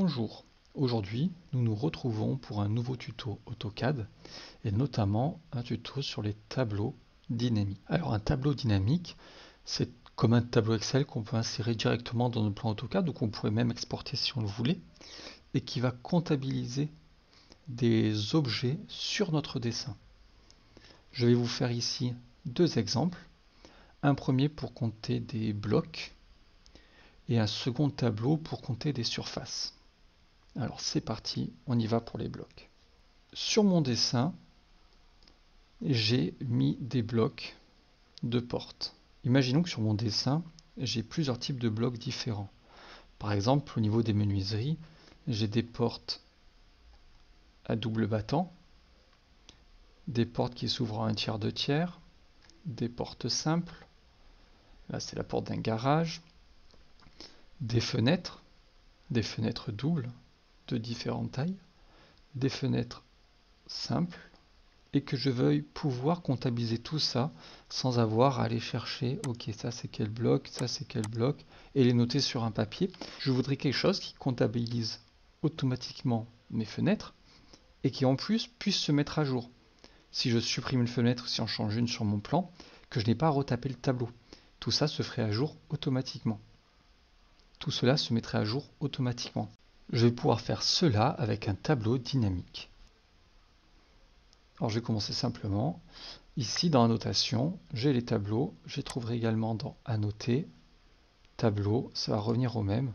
Bonjour, aujourd'hui nous nous retrouvons pour un nouveau tuto AutoCAD et notamment un tuto sur les tableaux dynamiques. Alors un tableau dynamique, c'est comme un tableau Excel qu'on peut insérer directement dans notre plan AutoCAD ou qu'on pourrait même exporter si on le voulait et qui va comptabiliser des objets sur notre dessin. Je vais vous faire ici deux exemples, un premier pour compter des blocs et un second tableau pour compter des surfaces. Alors c'est parti, on y va pour les blocs. Sur mon dessin, j'ai mis des blocs de porte. Imaginons que sur mon dessin, j'ai plusieurs types de blocs différents. Par exemple, au niveau des menuiseries, j'ai des portes à double battant, des portes qui s'ouvrent à 1/3, 2/3, des portes simples, là c'est la porte d'un garage, des fenêtres doubles de différentes tailles, des fenêtres simples, et que je veuille pouvoir comptabiliser tout ça sans avoir à aller chercher, ok, ça c'est quel bloc, ça c'est quel bloc, et les noter sur un papier. Je voudrais quelque chose qui comptabilise automatiquement mes fenêtres et qui en plus puisse se mettre à jour. Si je supprime une fenêtre, si j'en change une sur mon plan, que je n'ai pas à retaper le tableau. Tout ça se ferait à jour automatiquement. Tout cela se mettrait à jour automatiquement. Je vais pouvoir faire cela avec un tableau dynamique. Alors je vais commencer simplement. Ici dans Annotation, j'ai les tableaux. Je les trouverai également dans Annoter, Tableau, ça va revenir au même.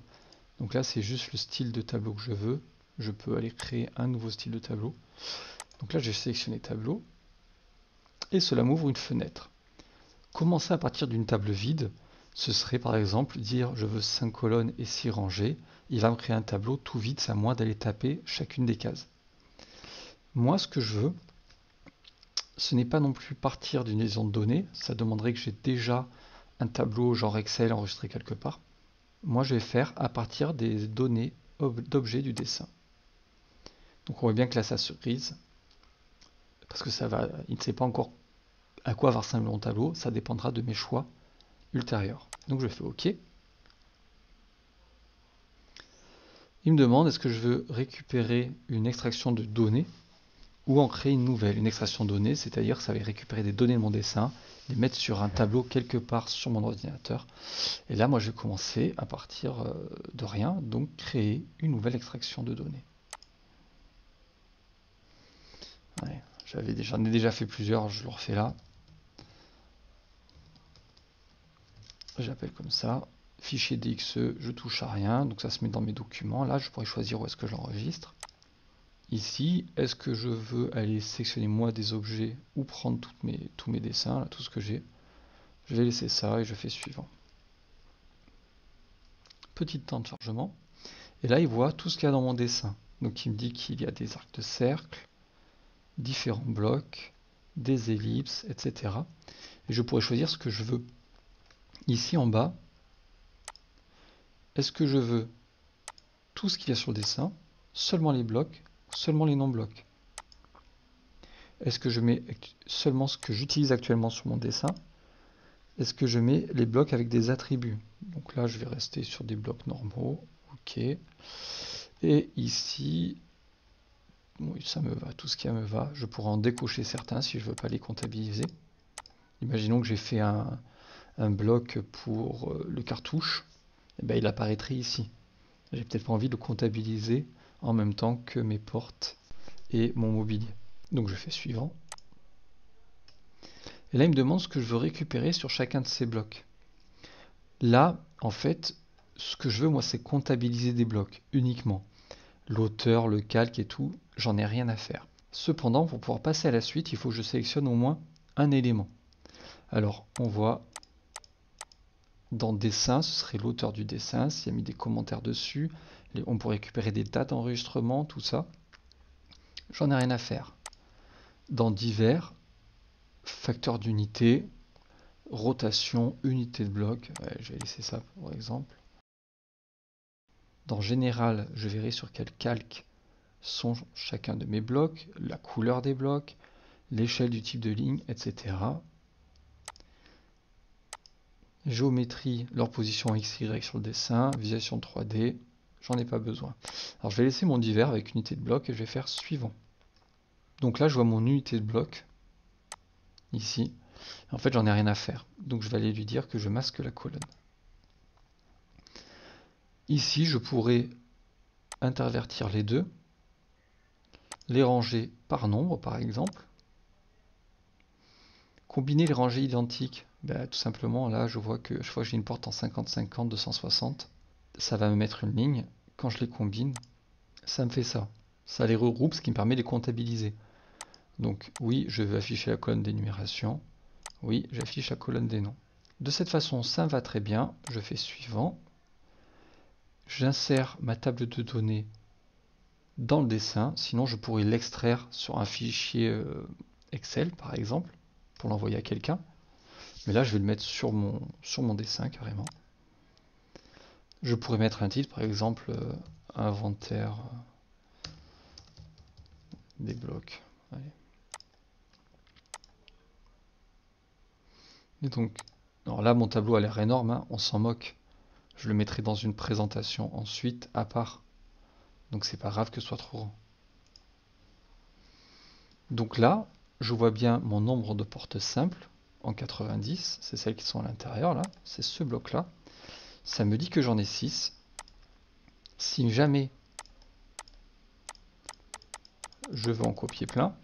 Donc là c'est juste le style de tableau que je veux. Je peux aller créer un nouveau style de tableau. Donc là je vais sélectionner Tableau. Et cela m'ouvre une fenêtre. Commencer à partir d'une table vide, ce serait par exemple dire je veux 5 colonnes et 6 rangées. Il va me créer un tableau tout vide, c'est à moi d'aller taper chacune des cases. Moi ce que je veux, ce n'est pas non plus partir d'une liaison de données, ça demanderait que j'ai déjà un tableau genre Excel enregistré quelque part. Moi je vais faire à partir des données d'objets du dessin. Donc on voit bien que là ça se grise, parce que il ne sait pas encore à quoi va ressembler mon tableau, ça dépendra de mes choix ultérieurs. Donc je fais OK. Il me demande est-ce que je veux récupérer une extraction de données ou en créer une nouvelle, une extraction de données, c'est-à-dire que ça va récupérer des données de mon dessin, les mettre sur un tableau quelque part sur mon ordinateur. Et là, moi, je vais commencer à partir de rien, donc créer une nouvelle extraction de données. Ouais, j'en ai déjà fait plusieurs, je le refais là. J'appelle comme ça. Fichier DXE, je touche à rien, donc ça se met dans mes documents. Là, je pourrais choisir où est-ce que j'enregistre. Ici, est-ce que je veux aller sélectionner moi des objets ou prendre tous mes dessins, là, tout ce que j'ai. Je vais laisser ça et je fais suivant. Petit temps de chargement. Et là, il voit tout ce qu'il y a dans mon dessin. Donc il me dit qu'il y a des arcs de cercle, différents blocs, des ellipses, etc. Et je pourrais choisir ce que je veux. Ici en bas, est-ce que je veux tout ce qu'il y a sur le dessin, seulement les blocs, seulement les non-blocs? Est-ce que je mets seulement ce que j'utilise actuellement sur mon dessin? Est-ce que je mets les blocs avec des attributs? Donc là, je vais rester sur des blocs normaux. OK. Et ici, oui, ça me va, tout ce qui me va. Je pourrais en décocher certains si je ne veux pas les comptabiliser. Imaginons que j'ai fait un bloc pour le cartouche. Et bien, il apparaîtrait ici. J'ai peut-être pas envie de le comptabiliser en même temps que mes portes et mon mobilier. Donc je fais suivant. Et là, il me demande ce que je veux récupérer sur chacun de ces blocs. Là, en fait, ce que je veux, moi, c'est comptabiliser des blocs uniquement. L'auteur, le calque et tout, j'en ai rien à faire. Cependant, pour pouvoir passer à la suite, il faut que je sélectionne au moins un élément. Alors, on voit dans dessin, ce serait l'auteur du dessin, s'il a mis des commentaires dessus, on pourrait récupérer des dates d'enregistrement, tout ça. J'en ai rien à faire. Dans divers, facteur d'unité, rotation, unité de bloc, je vais laisser ça pour exemple. Dans général, je verrai sur quel calque sont chacun de mes blocs, la couleur des blocs, l'échelle du type de ligne, etc. Géométrie, leur position X, Y sur le dessin, visualisation 3D, j'en ai pas besoin. Alors je vais laisser mon divers avec unité de bloc et je vais faire suivant. Donc là je vois mon unité de bloc, ici. En fait j'en ai rien à faire, donc je vais aller lui dire que je masque la colonne. Ici je pourrais intervertir les deux, les ranger par nombre par exemple. Combiner les rangées identiques, tout simplement là je vois que j'ai une porte en 50-50, 260. Ça va me mettre une ligne. Quand je les combine, ça me fait ça. Ça les regroupe, ce qui me permet de les comptabiliser. Donc oui, je vais afficher la colonne des numérations. Oui, j'affiche la colonne des noms. De cette façon, ça va très bien. Je fais suivant. J'insère ma table de données dans le dessin. Sinon, je pourrais l'extraire sur un fichier Excel, par exemple, pour l'envoyer à quelqu'un. Mais là, je vais le mettre sur mon dessin, carrément. Je pourrais mettre un titre, par exemple, inventaire des blocs. Allez. Et donc, alors là, mon tableau a l'air énorme, hein, on s'en moque. Je le mettrai dans une présentation ensuite, à part. Donc c'est pas grave que ce soit trop grand. Donc là, je vois bien mon nombre de portes simples en 90, c'est celles qui sont à l'intérieur là, c'est ce bloc-là. Ça me dit que j'en ai 6. Si jamais je veux en copier plein,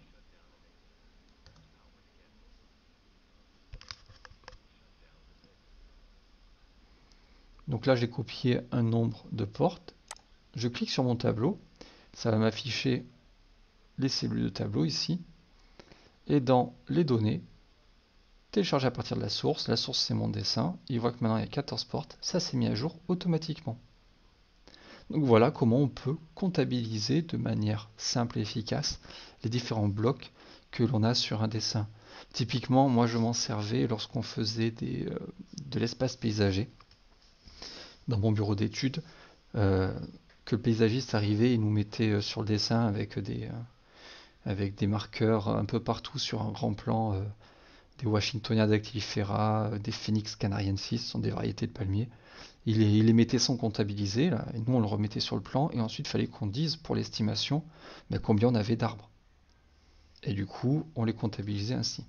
donc là j'ai copié un nombre de portes, je clique sur mon tableau, ça va m'afficher les cellules de tableau ici, et dans les données, télécharger à partir de la source c'est mon dessin, il voit que maintenant il y a 14 portes, ça s'est mis à jour automatiquement. Donc voilà comment on peut comptabiliser de manière simple et efficace les différents blocs que l'on a sur un dessin. Typiquement, moi je m'en servais lorsqu'on faisait de l'espace paysager. Dans mon bureau d'études, que le paysagiste arrivait et nous mettait sur le dessin avec des marqueurs un peu partout sur un grand plan, des Washingtonia dactylifera, des Phoenix canariensis, ce sont des variétés de palmiers. Il les mettait sans comptabiliser, là, et nous on le remettait sur le plan, et ensuite il fallait qu'on dise pour l'estimation combien on avait d'arbres. Et du coup, on les comptabilisait ainsi.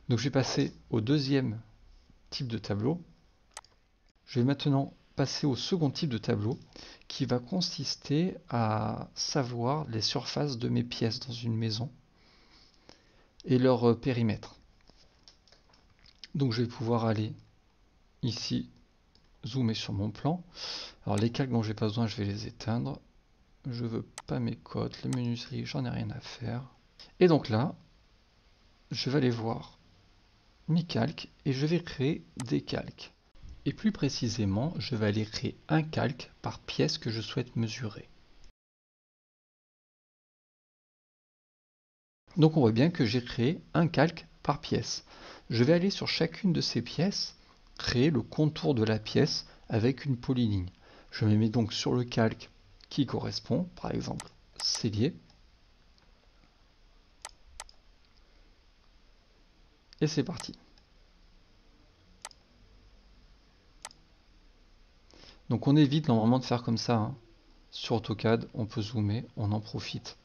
Donc je vais passer au deuxième type de tableau. Je vais maintenant passer au second type de tableau, qui va consister à savoir les surfaces de mes pièces dans une maison et leur périmètre. Donc je vais pouvoir aller ici zoomer sur mon plan. Alors les calques dont j'ai pas besoin, je vais les éteindre. Je veux pas mes cotes, les menuiseries, j'en ai rien à faire. Et donc là, je vais aller voir mes calques et je vais créer des calques. Et plus précisément, je vais aller créer un calque par pièce que je souhaite mesurer. Donc on voit bien que j'ai créé un calque par pièce. Je vais aller sur chacune de ces pièces, créer le contour de la pièce avec une polyligne. Je me mets donc sur le calque qui correspond, par exemple cellier. Et c'est parti. Donc on évite normalement de faire comme ça, hein. Sur AutoCAD, on peut zoomer, on en profite.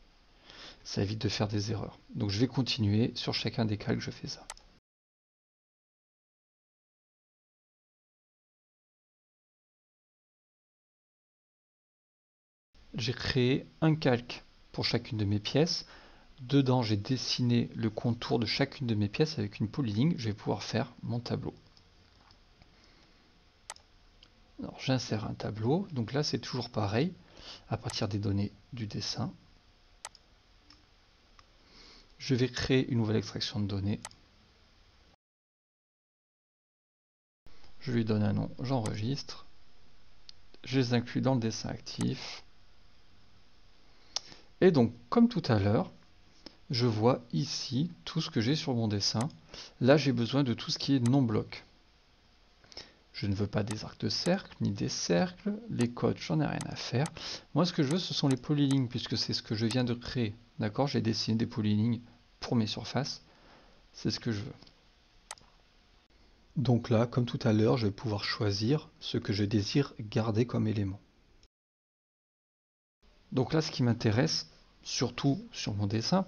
Ça évite de faire des erreurs. Donc je vais continuer, sur chacun des calques, je fais ça. J'ai créé un calque pour chacune de mes pièces. Dedans, j'ai dessiné le contour de chacune de mes pièces avec une polyligne. Je vais pouvoir faire mon tableau. Alors j'insère un tableau. Donc là, c'est toujours pareil, à partir des données du dessin. Je vais créer une nouvelle extraction de données. Je lui donne un nom, j'enregistre. Je les inclus dans le dessin actif. Et donc, comme tout à l'heure, je vois ici tout ce que j'ai sur mon dessin. Là, j'ai besoin de tout ce qui est non-bloc. Je ne veux pas des arcs de cercle, ni des cercles. Les codes, j'en ai rien à faire. Moi, ce que je veux, ce sont les polylignes, puisque c'est ce que je viens de créer. D'accord? J'ai dessiné des polylignes pour mes surfaces. C'est ce que je veux. Donc là, comme tout à l'heure, je vais pouvoir choisir ce que je désire garder comme élément. Donc là, ce qui m'intéresse, surtout sur mon dessin,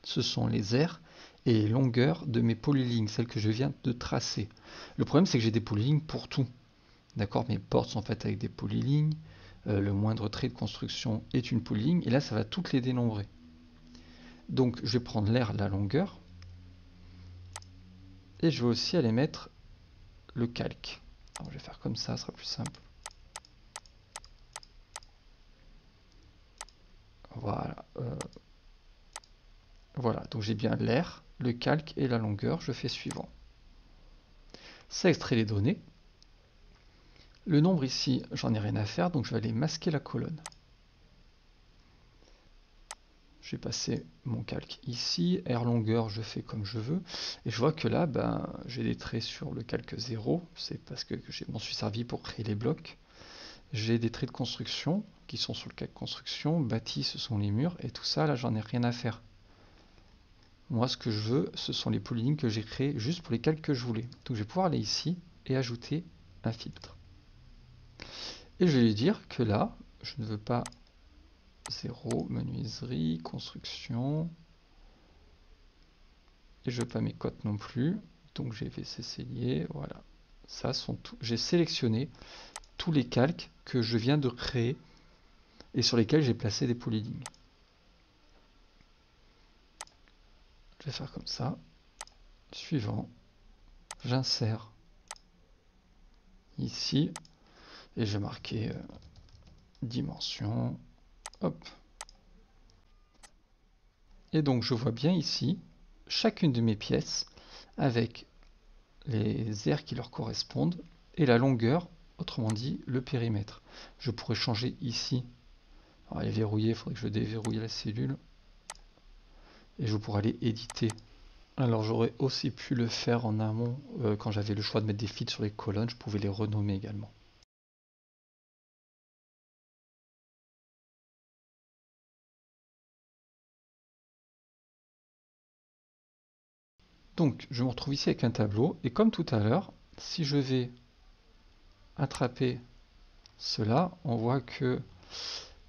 ce sont les aires et les longueurs de mes polylignes, celles que je viens de tracer. Le problème, c'est que j'ai des polylignes pour tout. D'accord, mes portes sont faites avec des polylignes, le moindre trait de construction est une polyligne, et là, ça va toutes les dénombrer. Donc, je vais prendre l'aire, la longueur, et je vais aussi aller mettre le calque. Alors, je vais faire comme ça sera plus simple. Voilà. Voilà, donc j'ai bien l'aire, le calque et la longueur. Je fais suivant. Ça extrait les données. Le nombre ici, j'en ai rien à faire, donc je vais aller masquer la colonne. Je vais passer mon calque ici, R longueur, je fais comme je veux, et je vois que là, j'ai des traits sur le calque 0, c'est parce que je m'en suis servi pour créer les blocs. J'ai des traits de construction qui sont sur le calque construction, bâti, ce sont les murs, et tout ça, là, j'en ai rien à faire. Moi, ce que je veux, ce sont les polylignes que j'ai créées juste pour les calques que je voulais. Donc je vais pouvoir aller ici et ajouter un filtre. Et je vais lui dire que là, je ne veux pas 0, menuiserie, construction. Et je veux pas mes cotes non plus. Donc j'ai VCC lié, voilà. Ça sont tout. J'ai sélectionné tous les calques que je viens de créer et sur lesquels j'ai placé des polylignes. Je vais faire comme ça. Suivant. J'insère ici et je vais marquer dimension. Hop. Et donc je vois bien ici chacune de mes pièces avec les aires qui leur correspondent et la longueur, autrement dit le périmètre. Je pourrais changer ici. Alors elle est verrouillée, il faudrait que je déverrouille la cellule. Et je pourrais aller éditer. Alors j'aurais aussi pu le faire en amont, quand j'avais le choix de mettre des filtres sur les colonnes, je pouvais les renommer également. Donc je me retrouve ici avec un tableau, et comme tout à l'heure, si je vais attraper cela, on voit que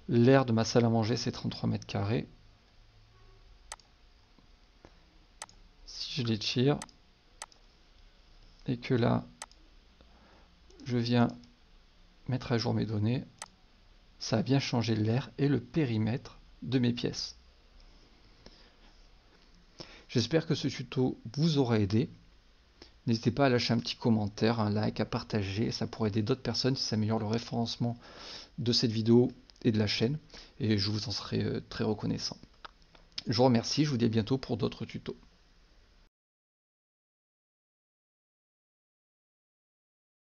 l'aire de ma salle à manger c'est 33 mètres carrés. Si je l'étire, et que là, je viens mettre à jour mes données, ça a bien changé l'aire et le périmètre de mes pièces. J'espère que ce tuto vous aura aidé. N'hésitez pas à lâcher un petit commentaire, un like, à partager, ça pourrait aider d'autres personnes si ça améliore le référencement de cette vidéo et de la chaîne, et je vous en serai très reconnaissant. Je vous remercie, je vous dis à bientôt pour d'autres tutos.